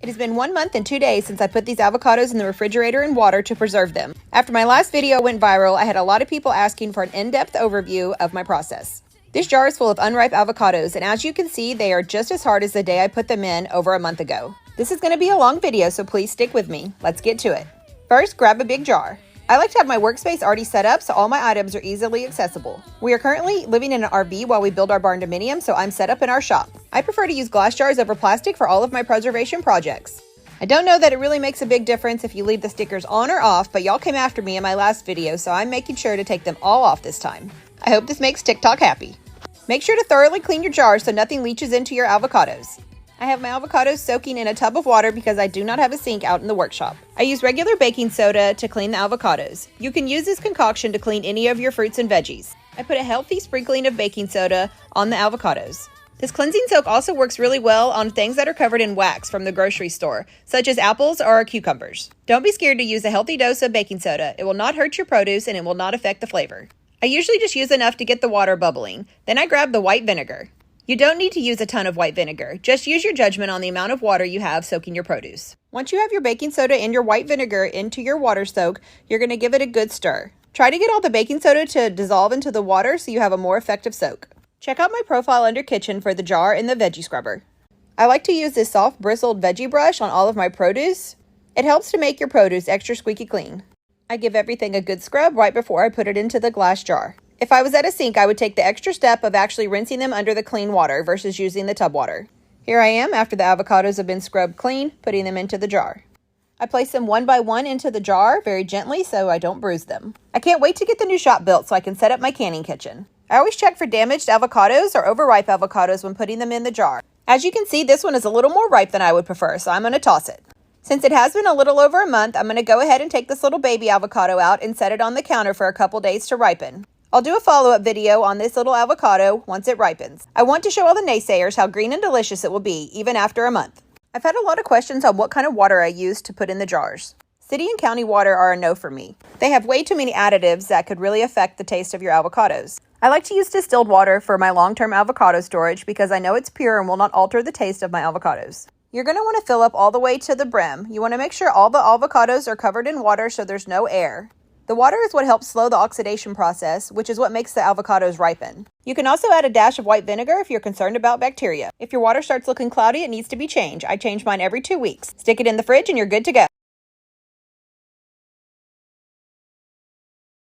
It has been 1 month and 2 days since I put these avocados in the refrigerator in water to preserve them. After my last video went viral, I had a lot of people asking for an in-depth overview of my process. This jar is full of unripe avocados, and as you can see, they are just as hard as the day I put them in over a month ago. This is going to be a long video, so please stick with me. Let's get to it. First, grab a big jar. I like to have my workspace already set up so all my items are easily accessible. We are currently living in an RV while we build our barn dominium, so I'm set up in our shop. I prefer to use glass jars over plastic for all of my preservation projects. I don't know that it really makes a big difference if you leave the stickers on or off, but y'all came after me in my last video, so I'm making sure to take them all off this time. I hope this makes TikTok happy. Make sure to thoroughly clean your jars so nothing leaches into your avocados. I have my avocados soaking in a tub of water because I do not have a sink out in the workshop. I use regular baking soda to clean the avocados. You can use this concoction to clean any of your fruits and veggies. I put a healthy sprinkling of baking soda on the avocados. This cleansing soak also works really well on things that are covered in wax from the grocery store, such as apples or cucumbers. Don't be scared to use a healthy dose of baking soda. It will not hurt your produce and it will not affect the flavor. I usually just use enough to get the water bubbling. Then I grab the white vinegar. You don't need to use a ton of white vinegar. Just use your judgment on the amount of water you have soaking your produce. Once you have your baking soda and your white vinegar into your water soak, you're going to give it a good stir. Try to get all the baking soda to dissolve into the water so you have a more effective soak. Check out my profile under kitchen for the jar and the veggie scrubber. I like to use this soft bristled veggie brush on all of my produce. It helps to make your produce extra squeaky clean. I give everything a good scrub right before I put it into the glass jar. If I was at a sink, I would take the extra step of actually rinsing them under the clean water versus using the tub water. Here I am after the avocados have been scrubbed clean, putting them into the jar. I place them one by one into the jar very gently so I don't bruise them. I can't wait to get the new shop built so I can set up my canning kitchen. I always check for damaged avocados or overripe avocados when putting them in the jar. As you can see, this one is a little more ripe than I would prefer, so I'm going to toss it. Since it has been a little over a month, I'm going to go ahead and take this little baby avocado out and set it on the counter for a couple days to ripen. I'll do a follow-up video on this little avocado once it ripens. I want to show all the naysayers how green and delicious it will be, even after a month. I've had a lot of questions on what kind of water I use to put in the jars. City and county water are a no for me. They have way too many additives that could really affect the taste of your avocados. I like to use distilled water for my long-term avocado storage because I know it's pure and will not alter the taste of my avocados. You're going to want to fill up all the way to the brim. You want to make sure all the avocados are covered in water so there's no air. The water is what helps slow the oxidation process, which is what makes the avocados ripen. You can also add a dash of white vinegar if you're concerned about bacteria. If your water starts looking cloudy, it needs to be changed. I change mine every 2 weeks. Stick it in the fridge and you're good to go.